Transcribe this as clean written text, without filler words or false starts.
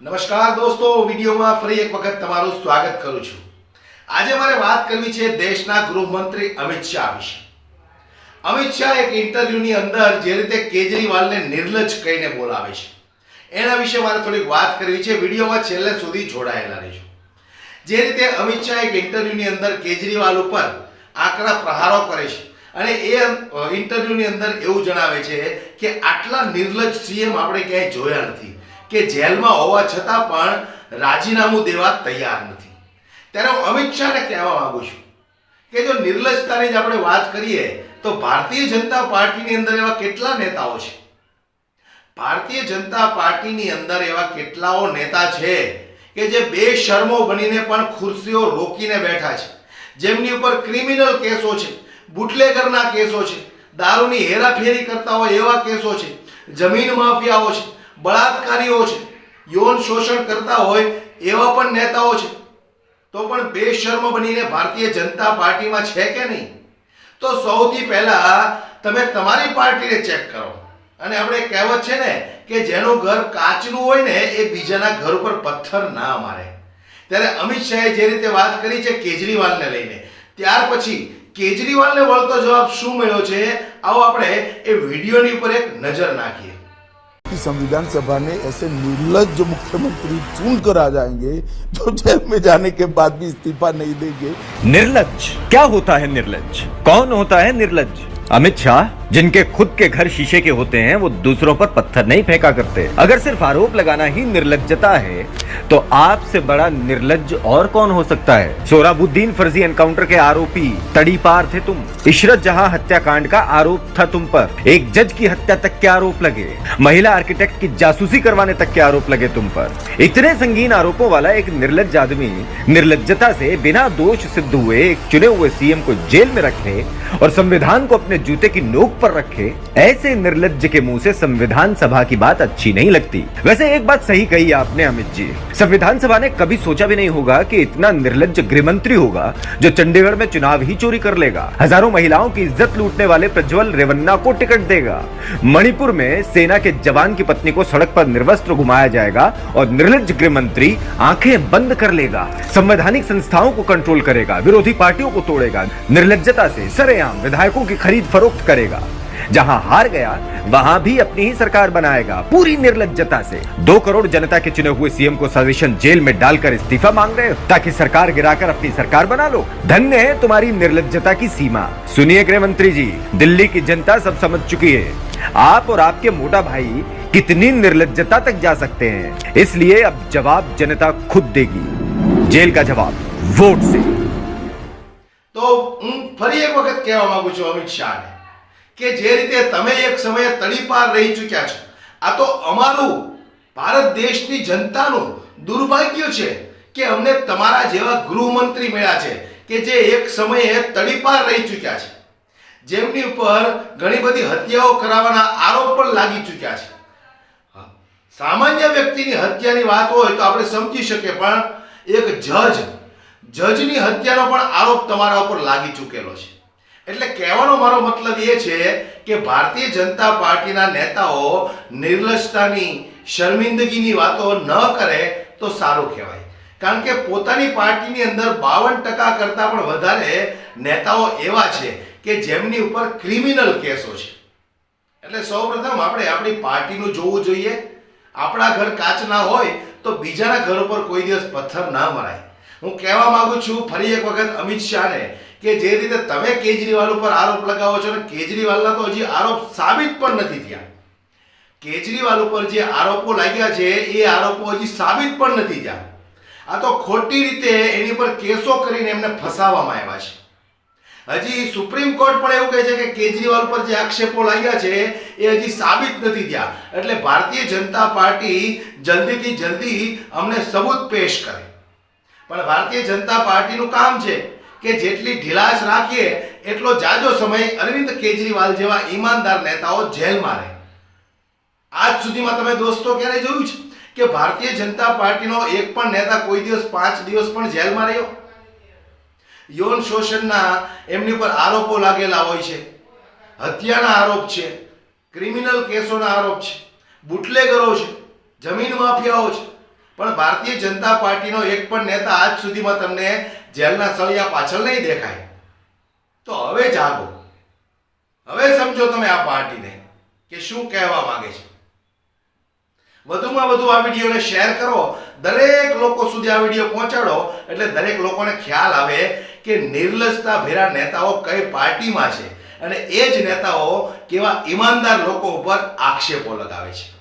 નમસ્કાર દોસ્તો, વિડીયોમાં ફરી એક વખત તમારું સ્વાગત કરું છું। આજે મારે વાત કરવી છે દેશના ગૃહમંત્રી અમિત શાહ વિશે। અમિત શાહ એક ઇન્ટરવ્યુની અંદર જે રીતે કેજરીવાલને નિર્લજ્જ કહીને બોલાવે છે એના વિશે મારે થોડીક વાત કરવી છે। વિડીયોમાં છેલ્લે સુધી જોડાયેલા રહેજો। જે રીતે અમિત શાહ એક ઇન્ટરવ્યુની અંદર કેજરીવાલ ઉપર આકરા પ્રહારો કરે છે અને એ ઇન્ટરવ્યુની અંદર એવું જણાવે છે કે આટલા નિર્લજ્જ સીએમ આપણે ક્યાંય જોયા નથી કે જેલમાં હોવા છતાં પણ રાજીનામું દેવા તૈયાર નથી। ત્યારે હું અમિત શાહને કહેવા માંગુ છું કે જો નિર્લજ્જતાની જ આપણે વાત કરીએ તો ભારતીય જનતા પાર્ટીની અંદર એવા કેટલા નેતાઓ છે, ભારતીય જનતા પાર્ટીની અંદર એવા કેટલાઓ નેતા છે કે જે બેશરમો બનીને પણ ખુરશીઓ રોકીને બેઠા છે, જેમની ઉપર ક્રિમિનલ કેસો છે, બુટલેગરના કેસો છે, દારૂની હેરાફેરી કરતા હોય એવા કેસો છે, જમીન માફિયાઓ છે, બળાત્કારીઓ છે, યૌન શોષણ કરતા હોય એવા પણ નેતાઓ છે, તો પણ બેશર્મ બનીને ભારતીય જનતા પાર્ટીમાં છે કે નહીં? તો સૌથી પહેલા તમે તમારી પાર્ટીને ચેક કરો। અને આપણે કહેવત છે ને કે જેનું ઘર કાચનું હોય ને એ બીજાના ઘર ઉપર પથ્થર ના મારે। ત્યારે અમિત શાહે જે રીતે વાત કરી છે કેજરીવાલને લઈને, ત્યાર પછી કેજરીવાલને વળતો જવાબ શું મળ્યો છે, આવો આપણે એ વિડીયોની ઉપર એક નજર નાખીએ। संविधान सभा ने ऐसे निर्लज्ज मुख्यमंत्री चुन कर आ जाएंगे जो जेल में जाने के बाद भी इस्तीफा नहीं देंगे। निर्लज्ज क्या होता है? निर्लज्ज कौन होता है निर्लज्ज? अमित शाह, जिनके खुद के घर शीशे के होते हैं, वो दूसरों पर पत्थर नहीं फेंका करते। अगर सिर्फ आरोप लगाना ही निर्लज्जता है तो आपसे बड़ा निर्लज्ज और कौन हो सकता है? सोहराबुद्दीन फर्जी एनकाउंटर के आरोपी तड़ीपार थे तुम। इशरत जहां हत्याकांड का आरोप था तुम पर, एक जज की हत्या तक के आरोप लगे, महिला आर्किटेक्ट की जासूसी करवाने तक के आरोप लगे तुम पर। इतने संगीन आरोपों वाला एक निर्लज्ज आदमी निर्लज्जता से बिना दोष सिद्ध हुए एक चुने हुए सीएम को जेल में रखे और संविधान को अपने जूते की नोक पर रखे, ऐसे निर्लज्ज के मुंह से संविधान सभा की बात अच्छी नहीं लगती। वैसे एक बात सही कही आपने अमित जी, संविधान सभा ने कभी सोचा भी नहीं होगा कि इतना निर्लज्ज गृहमंत्री होगा जो चंडीगढ़ में चुनाव ही चोरी कर लेगा, हजारों महिलाओं की इज्जत लूटने वाले प्रज्वल रेवन्ना को टिकट देगा, मणिपुर में सेना के जवान की पत्नी को सड़क पर निर्वस्त्र घुमाया जाएगा और निर्लज्ज गृहमंत्री आंखें बंद कर लेगा, संवैधानिक संस्थाओं को कंट्रोल करेगा, विरोधी पार्टियों को तोड़ेगा, निर्लज्जता से सरेआम विधायकों की खरीद फरोख्त करेगा, जहां हार गया वहां भी अपनी ही सरकार बनाएगा पूरी निर्लज्जता से। 2 करोड़ जनता के चुने हुए सीएम को सजेशन जेल में डालकर इस्तीफा मांग रहे हो ताकि सरकार गिराकर अपनी सरकार बना लो। धन्य है तुम्हारी निर्लज्जता की सीमा। सुनिए गृह मंत्री जी, दिल्ली की जनता सब समझ चुकी है आप और आपके मोटा भाई कितनी निर्लज्जता तक जा सकते हैं, इसलिए अब जवाब जनता खुद देगी। जेल का जवाब वोट से। તો હું ફરી એક વખત કહેવા માંગુ છું અમિત શાહને કે જે રીતે તમે એક સમયે તડીપાર રહી ચૂક્યા છો, આ તો અમારું ભારત દેશની જનતાનું દુર્ભાગ્ય છે કે અમને તમારા જેવા ગૃહમંત્રી મળ્યા છે કે જે એક સમયે તડીપાર રહી ચૂક્યા છે, જેમની ઉપર ઘણી બધી હત્યાઓ કરાવવાના આરોપ પણ લાગી ચૂક્યા છે। સામાન્ય વ્યક્તિની હત્યાની વાત હોય તો આપણે સમજી શકીએ, પણ એક જજની હત્યાનો પણ આરોપ તમારા ઉપર લાગી ચૂકેલો છે। એટલે કહેવાનો મારો મતલબ એ છે કે ભારતીય જનતા પાર્ટીના નેતાઓ નિર્લજ્જતાની, શર્મિંદગીની વાતો ન કરે તો સારું કહેવાય, કારણ કે પોતાની પાર્ટીની અંદર 52% કરતાં પણ વધારે નેતાઓ એવા છે કે જેમની ઉપર ક્રિમિનલ કેસો છે। એટલે સૌપ્રથમ આપણે આપણી પાર્ટીનું જોવું જોઈએ। આપણા ઘર કાચના હોય તો બીજાના ઘર ઉપર કોઈ દિવસ પથ્થર ના મરાય। હું કહેવા માંગુ છું ફરી એક વખત અમિત શાહને કે જે રીતે તમે કેજરીવાલ ઉપર આરોપ લગાવો છો ને કેજરીવાલના તો હજી આરોપ સાબિત પણ નથી થયા। કેજરીવાલ ઉપર જે આરોપો લાગ્યા છે એ આરોપો હજી સાબિત પણ નથી થયા। આ તો ખોટી રીતે એની પર કેસો કરીને એમને ફસાવવામાં આવ્યા છે। હજી સુપ્રીમ કોર્ટ પણ એવું કહે છે કે કેજરીવાલ પર જે આક્ષેપો લાગ્યા છે એ હજી સાબિત નથી થયા। એટલે ભારતીય જનતા પાર્ટી જલ્દીથી જલ્દી અમને સબૂત પેશ કરે। પણ ભારતીય જનતા પાર્ટીનું કામ છે કે જેટલી ઢીલાશ રાખીએ એટલો જાજો સમય અરવિંદ કેજરીવાલ જેવા ઈમાનદાર નેતાઓ જેલમાં રહે। આજ સુધીમાં તમે દોસ્તો ક્યારે જોયું છે કે ભારતીય જનતા પાર્ટીનો એક પણ નેતા કોઈ દિવસ 5 દિવસ પણ જેલમાં રહ્યો? યૌન શોષણના એમની પર આરોપો લાગેલા હોય છે, હત્યાના આરોપ છે, ક્રિમિનલ કેસોના આરોપ છે, બુટલેગરો છે, જમીન માફિયાઓ છે, પણ ભારતીય જનતા પાર્ટીનો એક પણ નેતા આજ સુધીમાં તમને જેલના સળિયા પાછળ નહીં દેખાય. તો હવે જાગો, હવે સમજો તમે આ પાર્ટીને કે શું કહેવા માંગે છે. વધુમાં વધુ આ વિડીયોને શેર કરો, દરેક લોકો સુધી આ વિડીયો પહોંચાડો, એટલે દરેક લોકોને ખ્યાલ આવે કે નિર્લજતા ભેરા નેતાઓ કઈ પાર્ટીમાં છે અને એ જ નેતાઓ કેવા ઈમાનદાર લોકો ઉપર આક્ષેપો લગાવે છે.